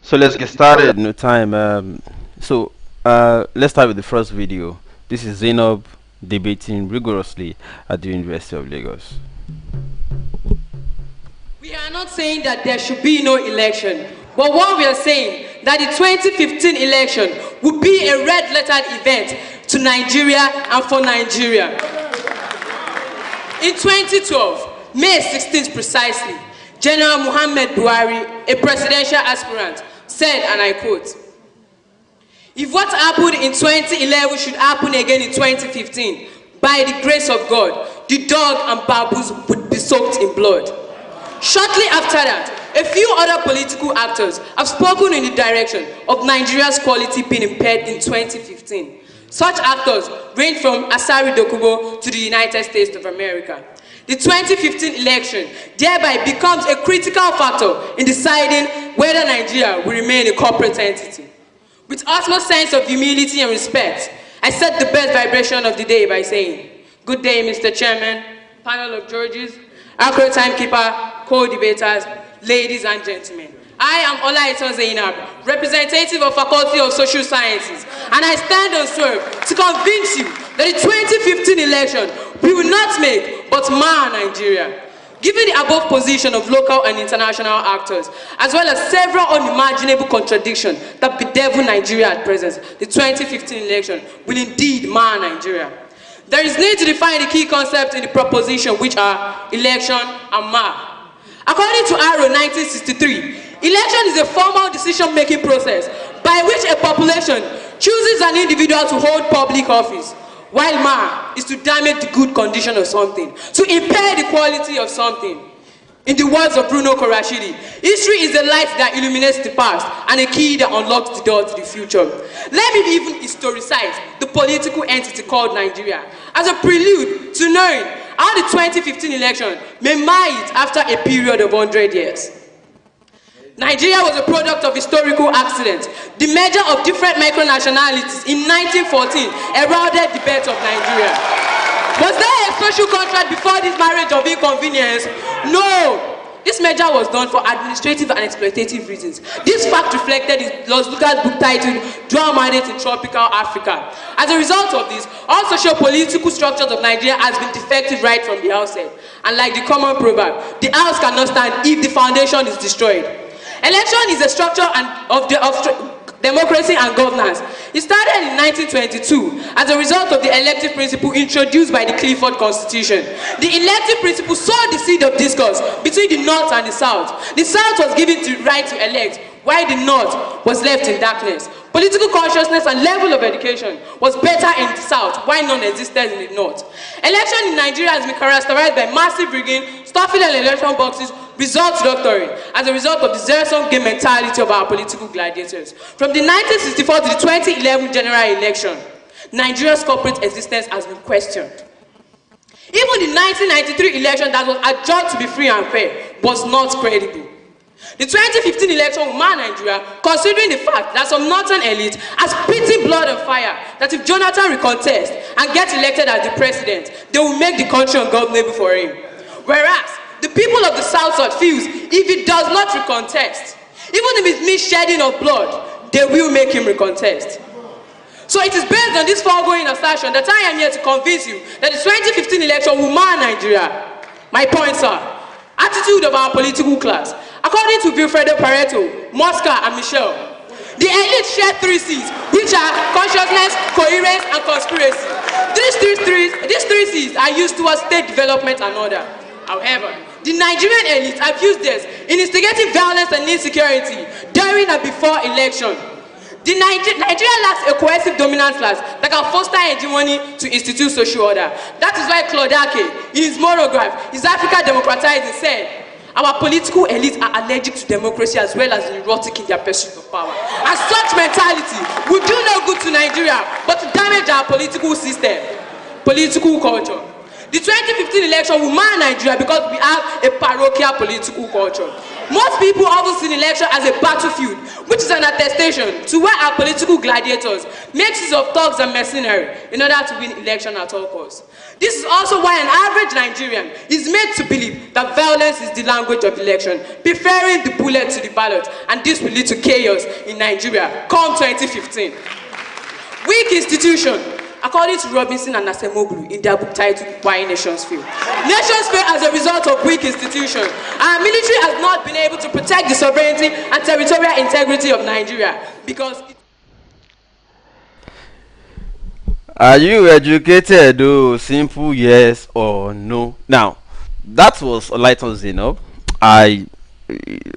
So let's get started. No time. Let's start with the first video. This is Zainab debating rigorously at the University of Lagos. We are not saying that there should be no election, but what we are saying that the 2015 election would be a red-lettered event to Nigeria and for Nigeria. In 2012, May 16th precisely, General Muhammad Buhari, a presidential aspirant, said, and I quote, "If what happened in 2011 should happen again in 2015, by the grace of God, the dog and baboons would be soaked in blood." Shortly after that, a few other political actors have spoken in the direction of Nigeria's quality being impaired in 2015. Such actors range from Asari Dokubo to the United States of America. The 2015 election thereby becomes a critical factor in deciding whether Nigeria will remain a corporate entity. With utmost sense of humility and respect, I set the best vibration of the day by saying, "Good day, Mr. Chairman, panel of judges, accurate timekeeper, co-debaters, ladies and gentlemen. I am Olaitan Zainab, representative of Faculty of Social Sciences, and I stand on swerve to convince you that the 2015 election we will not make but mar Nigeria. Given the above position of local and international actors, as well as several unimaginable contradictions that bedevil Nigeria at present, the 2015 election will indeed mar Nigeria. There is need to define the key concepts in the proposition, which are election and mar. According to Arrow 1963, election is a formal decision-making process by which a population chooses an individual to hold public office, while mar is to damage the good condition of something, to impair the quality of something. In the words of Bruno Korashidi, history is the light that illuminates the past and a key that unlocks the door to the future. Let me even historicize the political entity called Nigeria as a prelude to knowing how the 2015 election may mar it after a period of 100 years. Nigeria was a product of historical accidents. The merger of different micronationalities in 1914 eroded the birth of Nigeria. Was there a social contract before this marriage of inconvenience? No. This merger was done for administrative and exploitative reasons. This fact reflected in Los Lucas' book titled Drum Mandate in Tropical Africa. As a result of this, all socio-political structures of Nigeria has been defective right from the outset. And like the common proverb, the house cannot stand if the foundation is destroyed. Election is a structure of democracy and governance. It started in 1922 as a result of the elective principle introduced by the Clifford Constitution. The elective principle sowed the seed of discourse between the North and the South. The South was given the right to elect, while the North was left in darkness. Political consciousness and level of education was better in the South, while none existed in the North. Election in Nigeria has been characterized by massive rigging, stuffing and election boxes, results doctoring, as a result of the zero-sum game mentality of our political gladiators. From the 1964 to the 2011 general election, Nigeria's corporate existence has been questioned. Even the 1993 election that was adjudged to be free and fair was not credible. The 2015 election will mar Nigeria, considering the fact that some northern elite has spitting blood and fire that if Jonathan recontest and gets elected as the president, they will make the country ungovernable for him. Whereas, the people of the South feels if he does not recontest, even if it means shedding of blood, they will make him recontest. So it is based on this foregoing assertion that I am here to convince you that the 2015 election will mar Nigeria. My points are, attitude of our political class. According to Vilfredo Pareto, Mosca and Michel, the elite share 3 C's, which are consciousness, coherence, and conspiracy. These three C's are used towards state development and order. However, the Nigerian elite have used this in instigating violence and insecurity during and before election. Nigeria lacks a cohesive dominant class that can foster hegemony to institute social order. That is why Claude Ake, in his monograph, Is Africa Democratizing, said, "Our political elites are allergic to democracy as well as neurotic in their pursuit of power. And such mentality would do no good to Nigeria, but to damage our political system, political culture." The 2015 election will mar Nigeria because we have a parochial political culture. Most people often see the election as a battlefield, which is an attestation to where our political gladiators make use of thugs and mercenaries in order to win election at all costs. This is also why an average Nigerian is made to believe that violence is the language of election, preferring the bullet to the ballot, and this will lead to chaos in Nigeria come 2015. Weak institution. According to Robinson and Asemoglu in their book titled Why Nations Fail. Nations fail as a result of weak institutions. Our military has not been able to protect the sovereignty and territorial integrity of Nigeria because... Are you educated? Oh, simple yes or no. Now, that was Lighton Zeno. I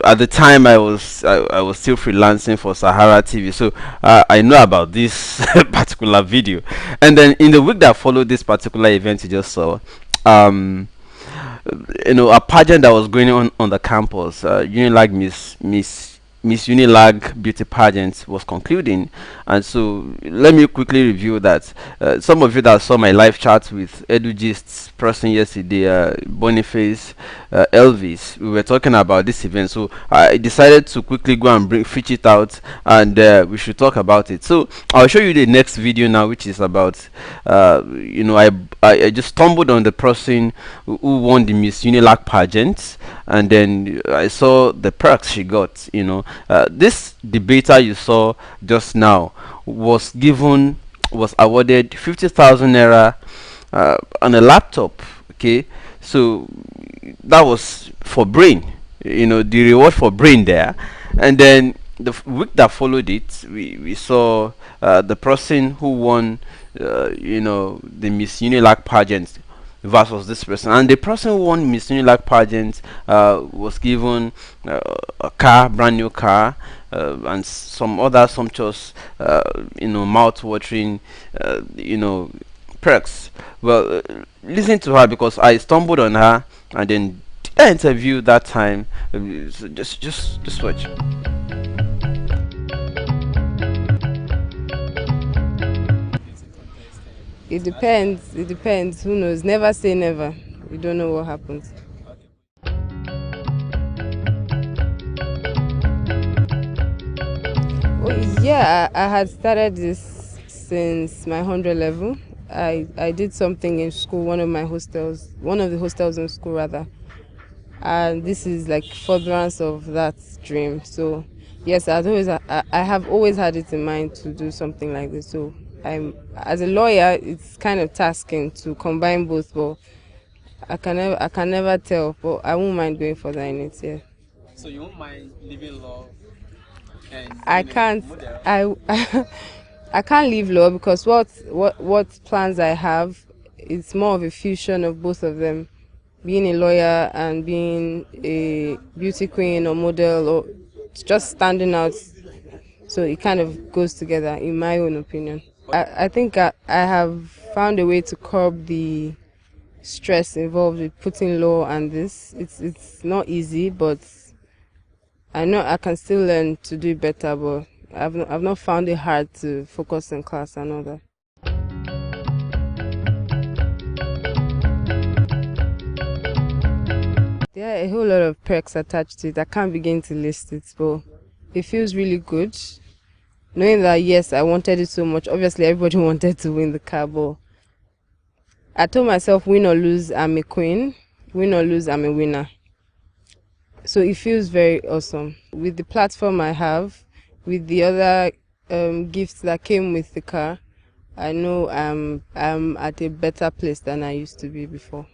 At the time I was still freelancing for Sahara TV, so I know about this particular video. And then in the week that followed this particular event you just saw, a pageant that was going on the campus, Unilag Miss Unilag beauty pageant was concluding, and so let me quickly review that. Some of you that saw my live chat with EduGist's person yesterday, Boniface, Elvis, we were talking about this event, so I decided to quickly go and fetch it out, and we should talk about it. So I'll show you the next video now, which is about I just stumbled on the person who won the Miss Unilag pageant, and then I saw the perks she got. This debater you saw just now was awarded 50,000 naira on a laptop. Okay, so that was for brain, the reward for brain there. And then the week that followed it, we saw the person who won the Miss Unilag pageant versus this person, and the person who won Miss Unilag pageant was given a car, brand new car, and some other sumptuous mouth-watering perks. Well, listen to her, because I stumbled on her and then did an interview that time. So just watch. It depends. It depends. Who knows? Never say never. You don't know what happens. Oh, yeah, I had started this since my 100 level. I did something in school, one of the hostels in school rather. And this is like furtherance of that dream. So yes, I have always had it in mind to do something like this. So as a lawyer, it's kind of tasking to combine both, but I can never tell, but I won't mind going further in it. Yeah. So you won't mind leaving law and I can't. I can't leave law because what plans I have, it's more of a fusion of both of them, being a lawyer and being a beauty queen or model or just standing out. So it kind of goes together, in my own opinion. I think I have found a way to curb the stress involved with putting law and this. It's not easy, but I know I can still learn to do it better, but I've not found it hard to focus in class and all that. There are a whole lot of perks attached to it. I can't begin to list it, but it feels really good. Knowing that, yes, I wanted it so much. Obviously, everybody wanted to win the car, but I told myself, win or lose, I'm a queen. Win or lose, I'm a winner. So it feels very awesome. With the platform I have, with the other gifts that came with the car, I know I'm at a better place than I used to be before.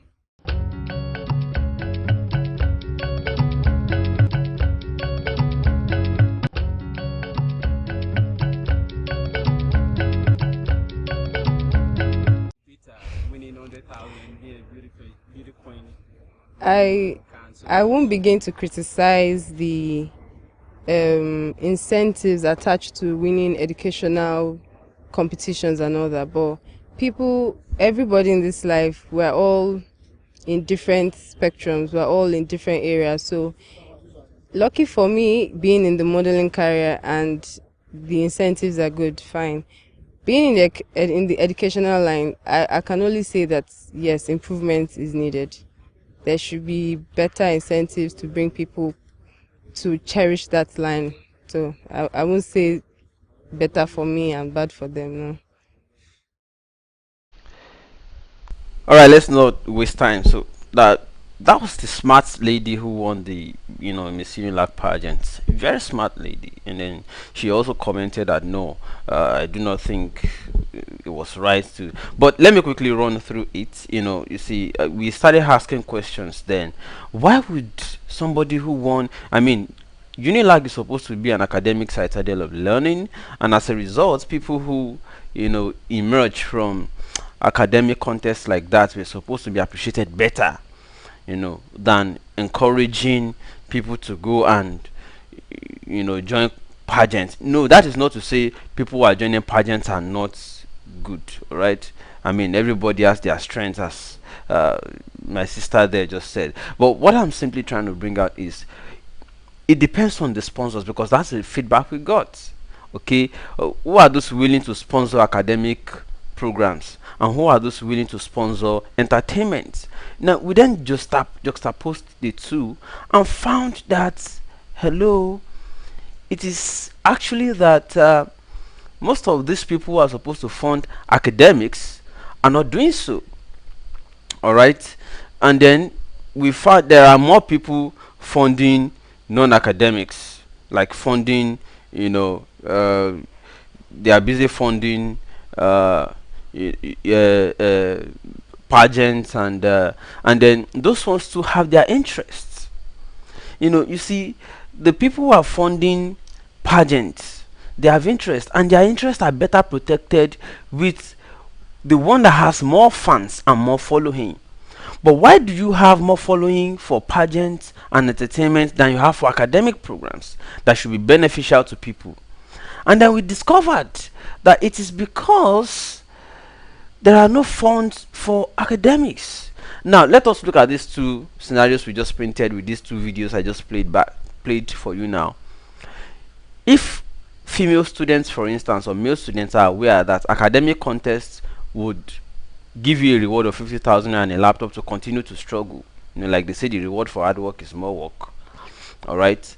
I won't begin to criticize the incentives attached to winning educational competitions and all that, but everybody in this life, we're all in different spectrums, we're all in different areas. So lucky for me, being in the modeling career and the incentives are good, fine. Being in the educational line, I can only say that yes, improvement is needed. There should be better incentives to bring people to cherish that line. So I won't say better for me and bad for them, no. All right, let's not waste time. So that was the smart lady who won the Miss Unilag pageant. Very smart lady. And then she also commented that no, I do not think it was right to. But let me quickly run through it. You see, we started asking questions. Then, why would somebody who won? I mean, Unilag is supposed to be an academic citadel of learning, and as a result, people who emerge from academic contests like that were supposed to be appreciated better, than encouraging people to go and join pageants. No, that is not to say people who are joining pageants are not good. All right, I mean everybody has their strengths, as my sister there just said. But what I'm simply trying to bring out is it depends on the sponsors, because that's the feedback we got. Okay, who are those willing to sponsor academic programs, and who are those willing to sponsor entertainment? Now we then just juxtaposed the two and found that, hello, it is actually that most of these people who are supposed to fund academics are not doing so. All right, and then we found there are more people funding non-academics, like funding, they are busy funding pageants, and then those ones to have their interests. You see, the people who are funding pageants, they have interest, and their interests are better protected with the one that has more fans and more following. But why do you have more following for pageants and entertainment than you have for academic programs that should be beneficial to people? And then we discovered that it is because there are no funds for academics. Now let us look at these two scenarios we just printed with these two videos I just played for you now. If female students, for instance, or male students are aware that academic contests would give you a reward of 50,000 and a laptop to continue to struggle, like they say, the reward for hard work is more work. All right,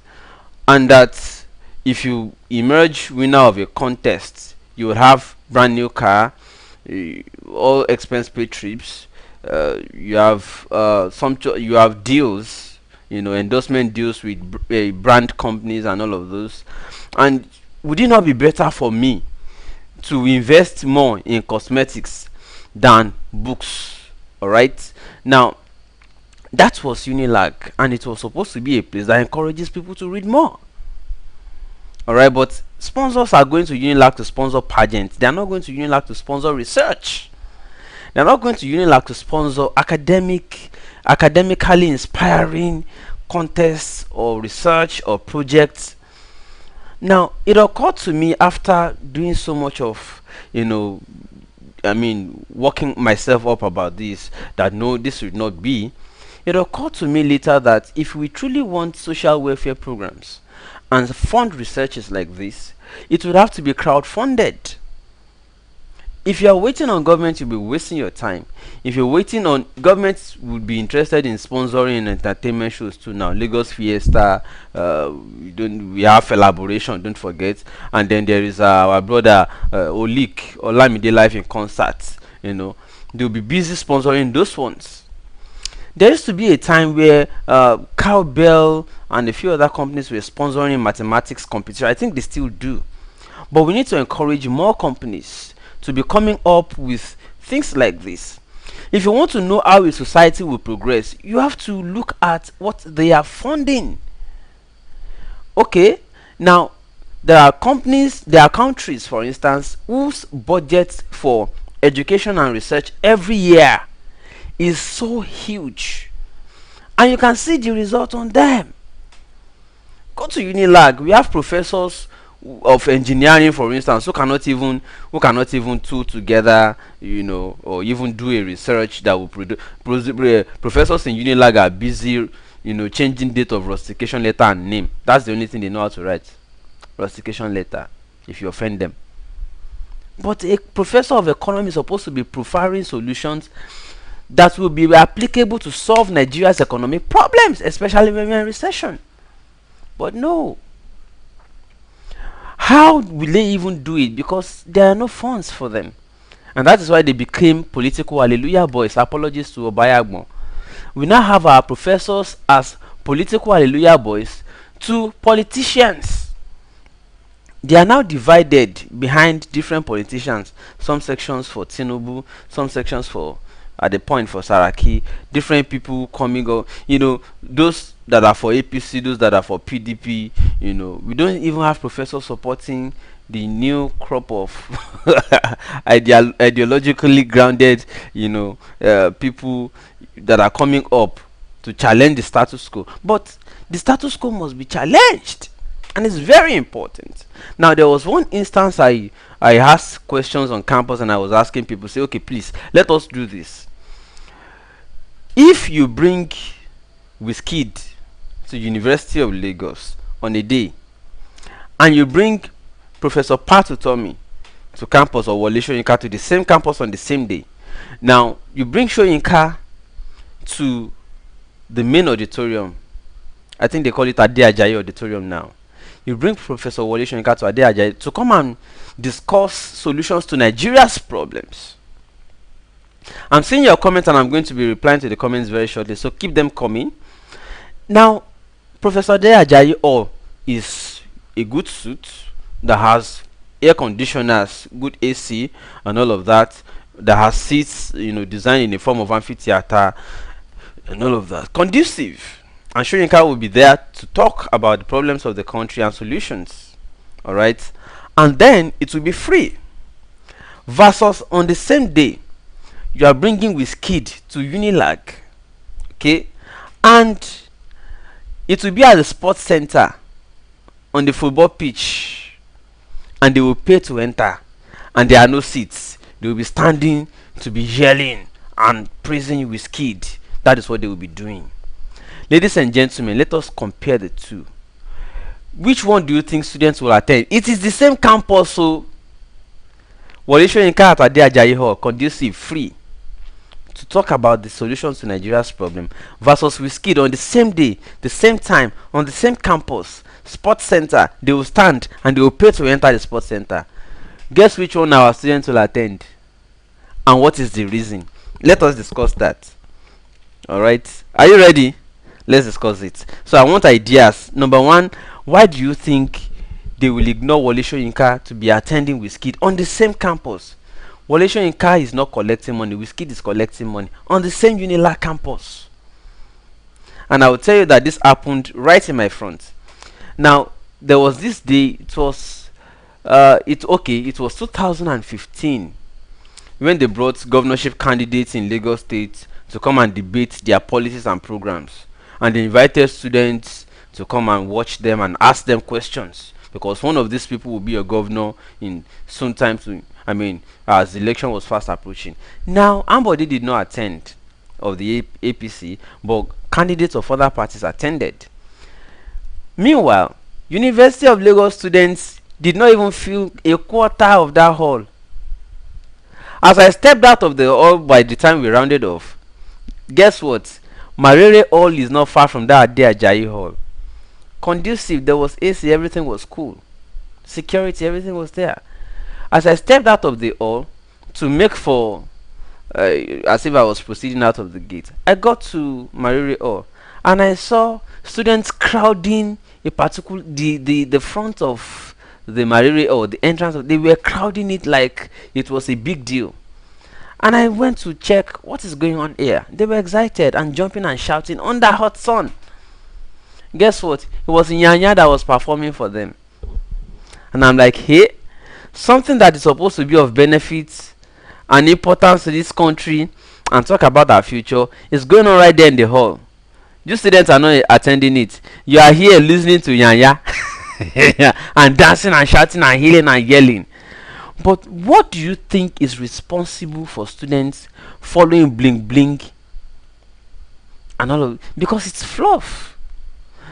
and that if you emerge winner of a contest, you will have brand new car, all expense paid trips, you have you have deals, endorsement deals with brand companies and all of those. And would it not be better for me to invest more in cosmetics than books? All right, now that was Unilag, and it was supposed to be a place that encourages people to read more. All right, but sponsors are going to Unilag to sponsor pageants. They are not going to Unilag to sponsor research. They are not going to Unilag to sponsor academically inspiring contests or research or projects. Now it occurred to me, after doing so much of working myself up about this, that no, this should not be. It occurred to me later that if we truly want social welfare programs and fund researches like this, it would have to be crowd-funded. If you are waiting on government, you'll be wasting your time. If you're waiting on government, would be interested in sponsoring entertainment shows too. Now Lagos Fiesta, we have elaboration, don't forget, and then there is our brother Olik Olamide Live in Concert. They'll be busy sponsoring those ones. There used to be a time where Cowbell and a few other companies were sponsoring mathematics competition. I think they still do, but we need to encourage more companies to be coming up with things like this. If you want to know how a society will progress, you have to look at what they are funding. Okay, now there are countries, for instance, whose budgets for education and research every year is so huge, and you can see the result on them. Go to Unilag, we have professors of engineering, for instance, who cannot even tool together, or even do a research that will produce. Professors in Unilag are busy, changing date of rustication letter and name. That's the only thing they know how to write, rustication letter, if you offend them. But a professor of economy is supposed to be profiling solutions that will be applicable to solve Nigeria's economic problems, especially when we're in recession. But no. How will they even do it? Because there are no funds for them. And that is why they became political hallelujah boys. Apologies to Obayagmo. We now have our professors as political hallelujah boys to politicians. They are now divided behind different politicians. Some sections for Tinubu, some sections for at the point for Saraki, different people coming up, those that are for APC, those that are for PDP. We don't even have professors supporting the new crop of ideologically grounded, people that are coming up to challenge the status quo. But the status quo must be challenged, and it's very important. Now, there was one instance I asked questions on campus, and I was asking people, say, okay, please let us do this. If you bring Wizkid to University of Lagos on a day, and you bring Professor Patutomi to campus, or Wole Soyinka to the same campus on the same day, now you bring Soyinka to the main auditorium, I think they call it Ade Ajayi Auditorium now. You bring Professor Wole Soyinka to Ade Ajayi to come and discuss solutions to Nigeria's problems. I'm seeing your comments, and I'm going to be replying to the comments very shortly, so keep them coming. Now, Professor Ade Ajayi is a good suit that has air conditioners, good AC, and all of that has seats, designed in the form of amphitheater, and all of that, conducive. And Soyinka will be there to talk about the problems of the country and solutions. All right, and then it will be free. Versus on the same day, you are bringing Wizkid to Unilag, okay, and it will be at the sports center on the football pitch, and they will pay to enter, and there are no seats. They will be standing to be yelling and praising Wizkid. That is what they will be doing. Ladies and gentlemen, let us compare the two. Which one do you think students will attend? It is the same campus, so Wole Soyinka at Ade Ajayi Hall, conducive, free, to talk about the solutions to Nigeria's problem, versus Wizkid on the same day, the same time, on the same campus, sports center. They will stand and they will pay to enter the sports center. Guess which one our students will attend, and what is the reason? Let us discuss that. Alright, are you ready? Let's discuss it. So I want ideas. Number one, why do you think they will ignore Wole Soyinka to be attending Wizkid on the same campus? Wole Soyinka is not collecting money, Wizkid is collecting money on the same Unilag campus. And I will tell you that this happened right in my front. Now, there was this day, it was 2015, when they brought governorship candidates in Lagos State to come and debate their policies and programs, and they invited students to come and watch them and ask them questions, because one of these people will be a governor in soon time soon. As the election was fast approaching. Now, Ambode did not attend of the APC, but candidates of other parties attended. Meanwhile, University of Lagos students did not even fill a quarter of that hall. As I stepped out of the hall, by the time we rounded off, guess what? Marere Hall is not far from that Ade Ajayi Hall. Conducive, there was AC, everything was cool. Security, everything was there. As I stepped out of the hall to make for, as if I was proceeding out of the gate, I got to Marere Hall, and I saw students crowding the front of the Marere Hall, the entrance. They were crowding it like it was a big deal. And I went to check what is going on here. They were excited and jumping and shouting under hot sun. Guess what? It was Nyanya that was performing for them. And I'm like, hey, something that is supposed to be of benefit and importance to this country and talk about our future is going on right there in the hall. You students are not attending it. You are here listening to Nyanya and dancing and shouting and healing and yelling. But what do you think is responsible for students following bling bling and all of it? Because it's fluff.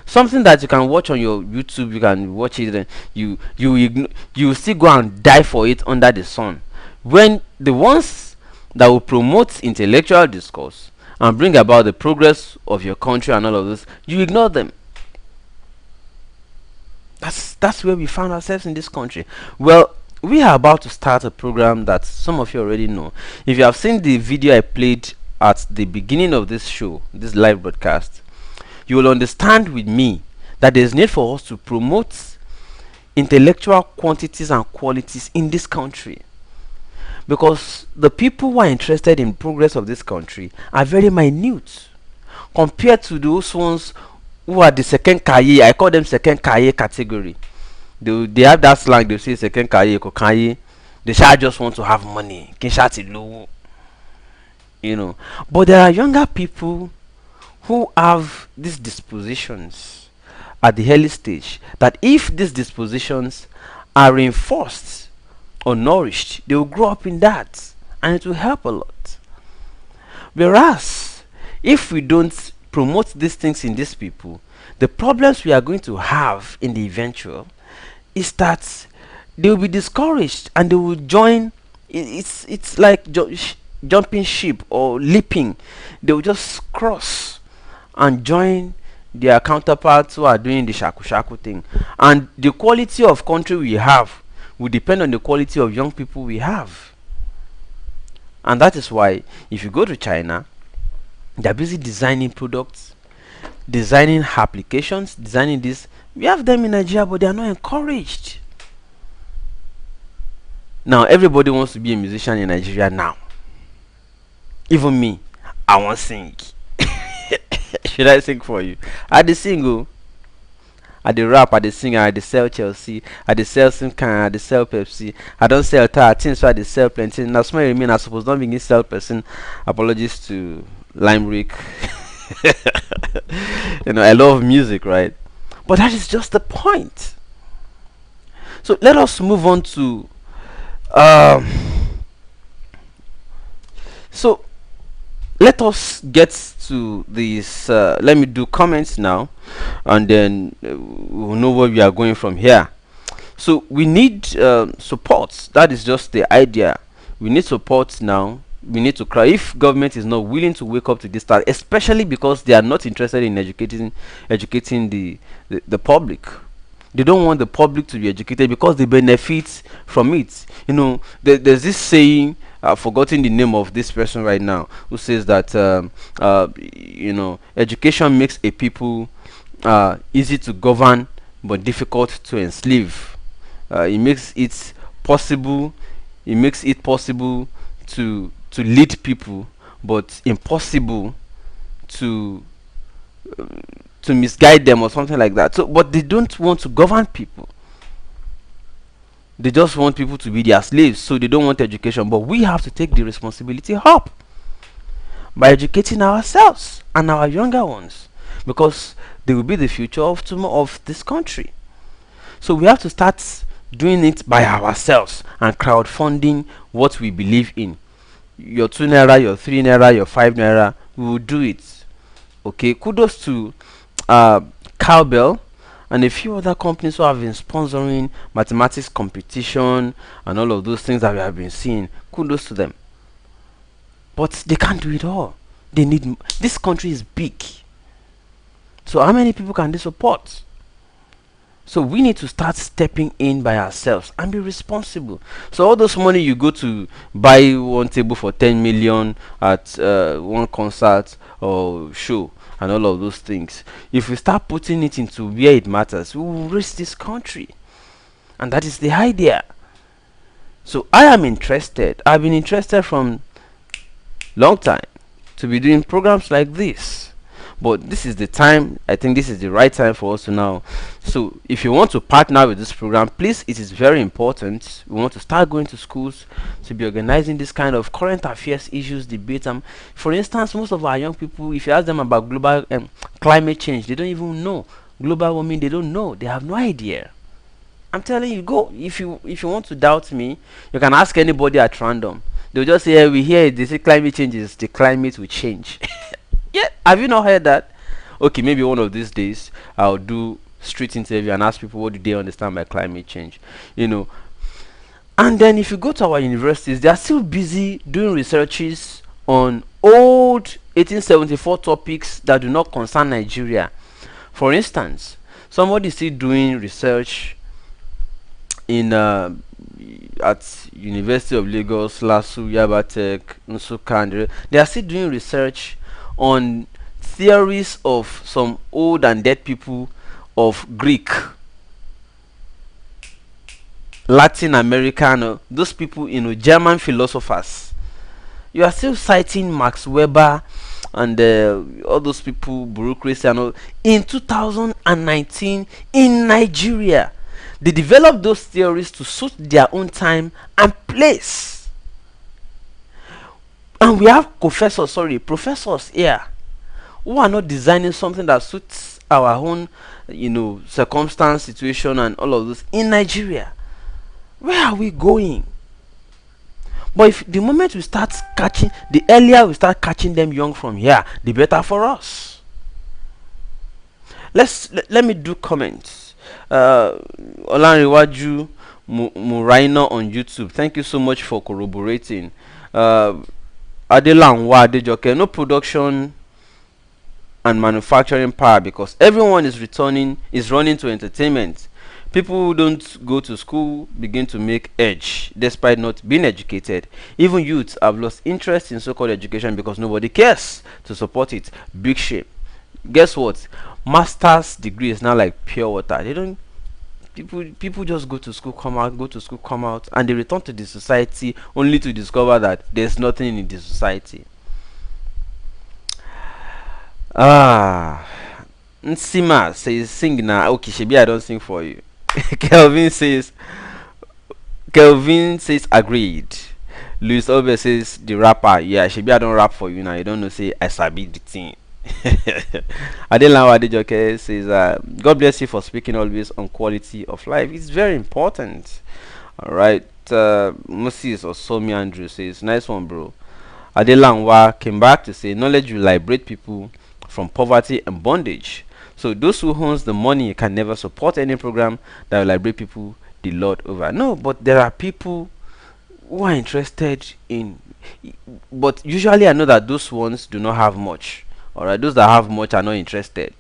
Something that you can watch on your YouTube, you can watch it, and you still go and die for it under the sun. When the ones that will promote intellectual discourse and bring about the progress of your country and all of this, you ignore them. That's where we found ourselves in this country. Well, we are about to start a program that some of you already know. If you have seen the video I played at the beginning of this show, this live broadcast, you will understand with me that there is need for us to promote intellectual quantities and qualities in this country, because the people who are interested in progress of this country are very minute compared to those ones who are the second career. I call them second career category. They have that slang. They say second career kokaye. They shall just want to have money. Kinshati low, you know. But there are younger people who have these dispositions at the early stage, that if these dispositions are reinforced or nourished, they will grow up in that, and it will help a lot. Whereas if we don't promote these things in these people, the problems we are going to have in the eventual is that they will be discouraged and they will join. It's like jumping ship or leaping. They will just cross and join their counterparts who are doing the shaku shaku thing, and the quality of country we have will depend on the quality of young people we have. And that is why if you go to China, they're busy designing products, designing applications, designing this. We have them in Nigeria, but they are not encouraged. Now everybody wants to be a musician in Nigeria now. Even me, I want to sing. Should I sing for you? I dey sing, oh. I dey rap, I dey sing, I dey sell Chelsea, I dey sell Simcan, I dey sell Pepsi. I don't sell tire things, so I dey sell plenty. Now small remain, I suppose don't begin sell person. Apologies to Limerick. I love music, right? But that is just the point. So let us move on to um so let us get to this. Let me do comments now, and then we'll know where we are going from here. So we need support. That is just the idea. We need support now. We need to cry if government is not willing to wake up to this task, especially because they are not interested in educating the public. They don't want the public to be educated because they benefit from it. There's this saying, I've forgotten the name of this person right now, who says that education makes a people easy to govern but difficult to enslave. It makes it possible. It makes it possible to lead people, but impossible to misguide them or something like that. So, but they don't want to govern people. They just want people to be their slaves. So they don't want education. But we have to take the responsibility up by educating ourselves and our younger ones, because they will be the future of tomorrow of this country. So we have to start doing it by ourselves and crowdfunding what we believe in. Your 2 naira, your 3 naira, your 5 naira, we will do it. Okay, kudos to Cowbell and a few other companies who have been sponsoring mathematics competition and all of those things that we have been seeing. Kudos to them. But they can't do it all. They need this country is big. So how many people can they support? So we need to start stepping in by ourselves and be responsible. So all those money you go to buy one table for 10 million at one concert or show and all of those things, if we start putting it into where it matters, we will reach this country. And that is the idea. So I am interested. I've been interested from long time to be doing programs like this. But this is the time. I think this is the right time for us to now. So if you want to partner with this program, please, it is very important. We want to start going to schools to be organizing this kind of current affairs issues, debate. For instance, most of our young people, if you ask them about global climate change, they don't even know. Global warming, they don't know. They have no idea. I'm telling you, go. If you want to doubt me, you can ask anybody at random. They'll just say, we hear it. They say climate change is the climate will change. Yeah, have you not heard that? Okay, maybe one of these days I'll do street interview and ask people what do they understand by climate change. And then if you go to our universities, they are still busy doing researches on old 1874 topics that do not concern Nigeria. For instance, somebody is still doing research in at University of Lagos, LASU, Yaba Tech, Nsukka, they are still doing research on theories of some old and dead people of Greek, Latin American, those people, German philosophers. You are still citing Max Weber and all those people, bureaucracy and all. In 2019, in Nigeria, they developed those theories to suit their own time and place. And we have professors here who are not designing something that suits our own, circumstance, situation, and all of this in Nigeria. Where are we going? But if the moment we start catching, the earlier we start catching them young from here, the better for us. Let me do comments. Olanrewaju Muraina on YouTube, thank you so much for corroborating. Adelanwa Adejoke, no production and manufacturing power because everyone is running to entertainment. People who don't go to school begin to make edge despite not being educated. Even youths have lost interest in so-called education because nobody cares to support it. Big shame. Guess what? Master's degree is now like pure water. They don't. People just go to school, come out, and they return to the society only to discover that there's nothing in the society. Nsima says sing now. Okay, Shebi, I don't sing for you. Kelvin says agreed. Luis Obe says the rapper. Yeah, Shebi, I don't rap for you now. You don't know, say I sabi the thing. Adelawa Adejoke says God bless you for speaking always on quality of life. It's very important. Alright. Moses or Somi Andrew says nice one, bro. Adelanwa came back to say knowledge will liberate people from poverty and bondage. So those who owns the money can never support any program that will liberate people the Lord over. No, but there are people who are interested in, but usually I know that those ones do not have much. Alright, those that have much are not interested.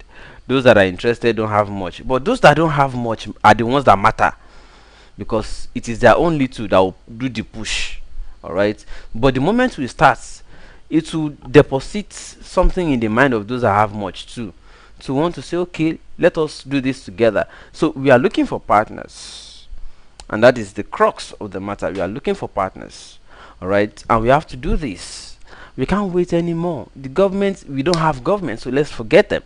Those that are interested don't have much. But those that don't have much are the ones that matter, because it is their own little that will do the push. Alright, but the moment we start, it will deposit something in the mind of those that have much too, to want to say, okay, let us do this together. So we are looking for partners, and that is the crux of the matter. We are looking for partners. Alright, and we have to do this. We can't wait anymore. The government, we don't have government, so let's forget them.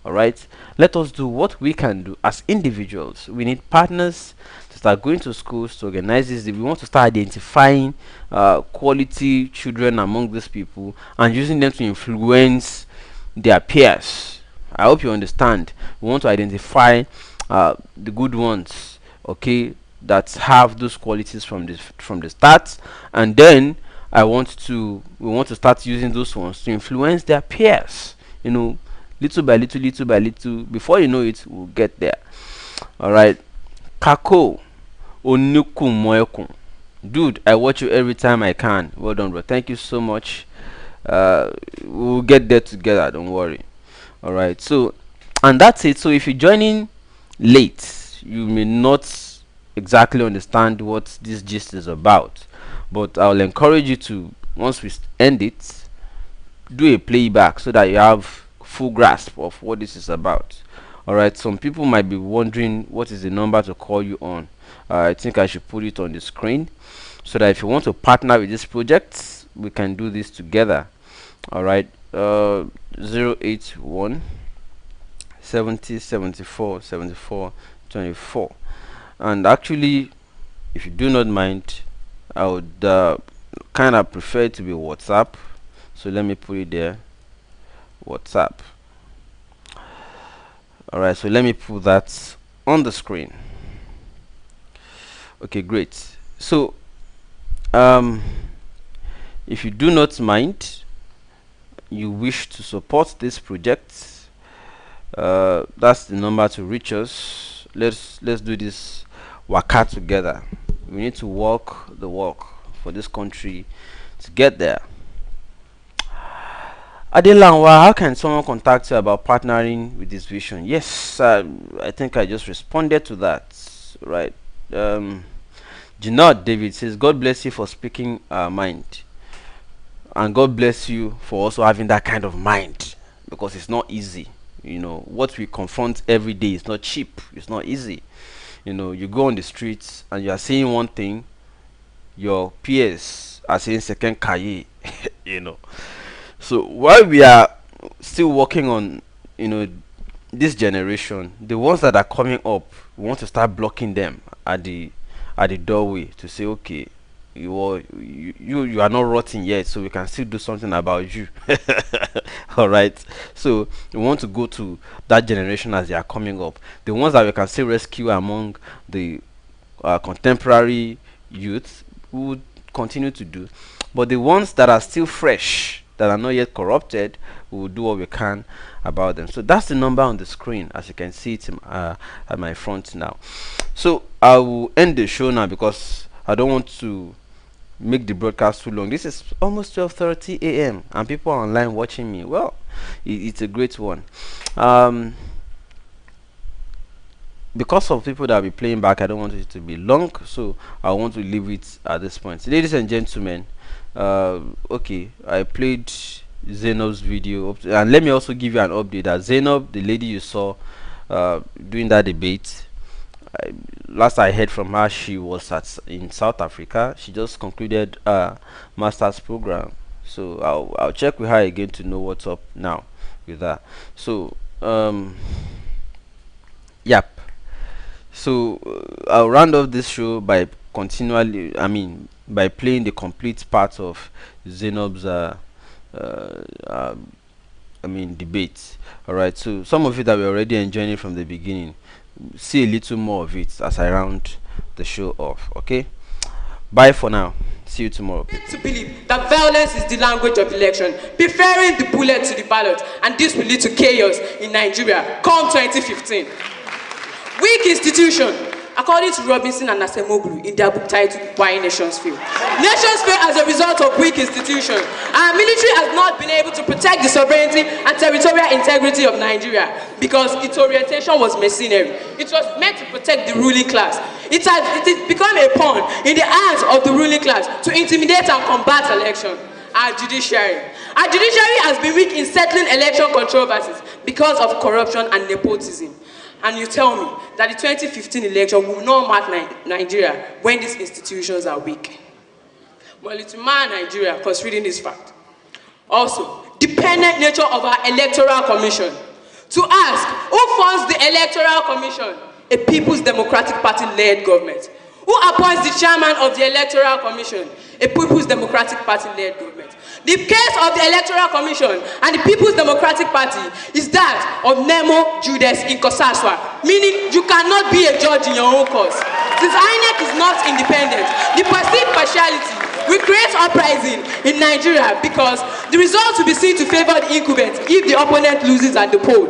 Alright, let us do what we can do as individuals. We need partners to start going to schools to organize this. We want to start identifying quality children among these people and using them to influence their peers. I hope you understand. We want to identify the good ones, okay, that have those qualities from the start, and then we want to start using those ones to influence their peers. Little by little. Before you know it, we'll get there. All right, Kako Onukum Moekun, dude, I watch you every time I can. Well done, bro. Thank you so much. We'll get there together. Don't worry. All right. So, and that's it. So if you're joining late, you may not exactly understand what this gist is about, but I'll encourage you to, once we end it, do a playback so that you have full grasp of what this is about. All right, some people might be wondering what is the number to call you on. I think I should put it on the screen so that if you want to partner with this project, we can do this together. All right, 081 70 74 74 24. And actually, if you do not mind, I would kind of prefer it to be WhatsApp. So let me put it there, WhatsApp. Alright, so let me put that on the screen. Okay, great. So if you do not mind, you wish to support this project, that's the number to reach us. Let's do this waka together. We need to walk the walk for this country to get there. Adelanwa, how can someone contact you about partnering with this vision? Yes, I think I just responded to that, right? The Janot David says, God bless you for speaking mind. And God bless you for also having that kind of mind, because it's not easy. What we confront every day is not cheap. It's not easy. You go on the streets and you are saying one thing, your peers are saying second kaye. So while we are still working on this generation, the ones that are coming up, we want to start blocking them at the doorway to say, okay, you are not rotting yet, so we can still do something about you. All right. So we want to go to that generation as they are coming up, the ones that we can still rescue among the contemporary youth, who would continue to do, but the ones that are still fresh, that are not yet corrupted, we will do what we can about them. So that's the number on the screen, as you can see it at my front now. So I will end the show now, because I don't want to make the broadcast too long. This is almost 12:30 a.m. and people are online watching me. Well, it's a great one. Because of people that will be playing back, I don't want it to be long, so I want to leave it at this point. Ladies and gentlemen, okay, I played Zainab's video, and let me also give you an update that Zainab, the lady you saw doing that debate, last I heard from her, she was in South Africa. She just concluded a master's program, so I'll check with her again to know what's up now with that. So yep. So I'll round off this show by by playing the complete part of Zainab's debate. All right. So some of it that we're already enjoying it from the beginning, see a little more of it as I round the show off. Okay. Bye for now. See you tomorrow. To believe that violence is the language of election, preferring the bullet to the ballot, and this will lead to chaos in Nigeria come 2015. Weak institution, according to Robinson and Asemoglu in their book titled Why Nations Fail. Nations fail as a result of weak institution. Our military has not been able to protect the sovereignty and territorial integrity of Nigeria because its orientation was mercenary. It was meant to protect the ruling class. It has become a pawn in the hands of the ruling class to intimidate and combat election. Our judiciary has been weak in settling election controversies because of corruption and nepotism. And you tell me that the 2015 election will not mark Nigeria when these institutions are weak. Well, it's mark Nigeria because reading this fact. Also, dependent nature of our electoral commission. To ask, who funds the electoral commission? A People's Democratic Party-led government. Who appoints the chairman of the electoral commission? A People's Democratic Party-led government. The case of the Electoral Commission and the People's Democratic Party is that of Nemo Judas Inkosaswa, meaning you cannot be a judge in your own cause. Since INEC is not independent, the perceived partiality will create uprising in Nigeria because the results will be seen to favor the incumbent if the opponent loses at the poll.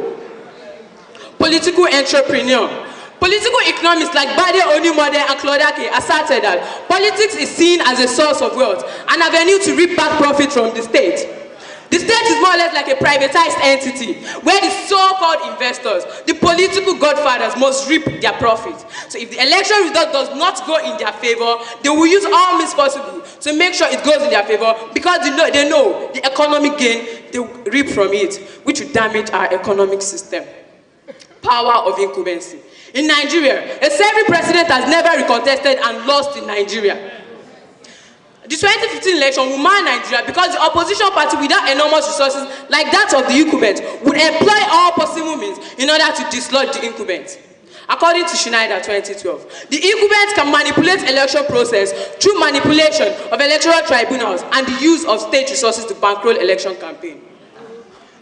Political entrepreneur. Political economists like Bade Onimode and Claudake asserted that politics is seen as a source of wealth, an avenue to reap back profit from the state. The state is more or less like a privatized entity where the so-called investors, the political godfathers, must reap their profits. So if the election result does not go in their favor, they will use all means possible to make sure it goes in their favor because they know the economic gain they will reap from it, which will damage our economic system. Power of incumbency. In Nigeria, a serving president has never recontested and lost in Nigeria. The 2015 election will mar Nigeria because the opposition party without enormous resources like that of the incumbent would employ all possible means in order to dislodge the incumbent. According to Schneider 2012, the incumbent can manipulate election process through manipulation of electoral tribunals and the use of state resources to bankroll election campaign.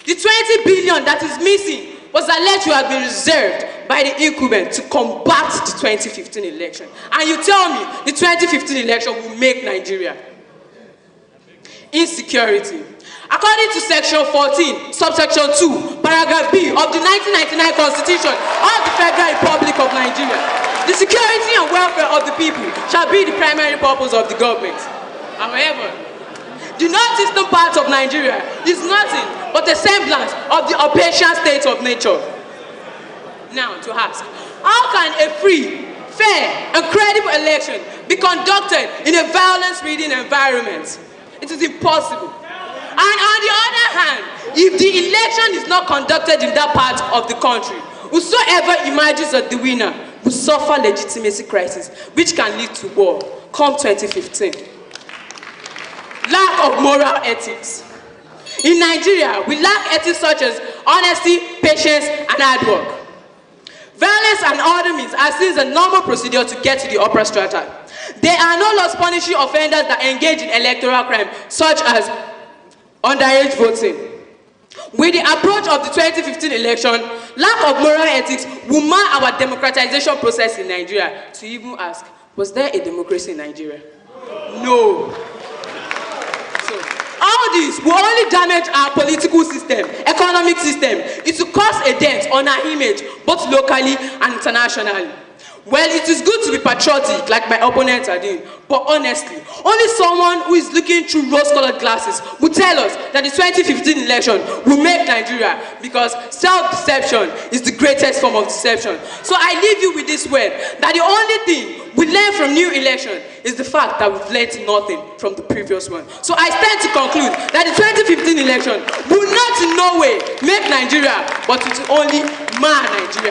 The 20 billion that is missing was alleged to have been reserved by the incumbent to combat the 2015 election. And you tell me the 2015 election will make Nigeria. Insecurity. According to section 14, subsection 2, paragraph B of the 1999 Constitution of the Federal Republic of Nigeria, the security and welfare of the people shall be the primary purpose of the government. However, the northeastern part of Nigeria is nothing but a semblance of the Opatian state of nature. Now, to ask, how can a free, fair, and credible election be conducted in a violence-ridden environment? It is impossible. And on the other hand, if the election is not conducted in that part of the country, whosoever emerges as the winner will suffer legitimacy crisis, which can lead to war. Come 2015. Lack of moral ethics. In Nigeria, we lack ethics such as honesty, patience, and hard work. Violence and other means are seen as a normal procedure to get to the upper strata. There are no laws punishing offenders that engage in electoral crime, such as underage voting. With the approach of the 2015 election, lack of moral ethics will mar our democratization process in Nigeria. To even ask, was there a democracy in Nigeria? No. So, all this will only damage our political system, economic system. It will cause a dent on our image, both locally and internationally. Well, it is good to be patriotic, like my opponents are doing, but honestly, only someone who is looking through rose-colored glasses will tell us that the 2015 election will make Nigeria, because self-deception is the greatest form of deception. So I leave you with this word, that the only thing we learn from new election is the fact that we've learned nothing from the previous one. So I stand to conclude that the 2015 election will not in no way make Nigeria, but it will only mar Nigeria.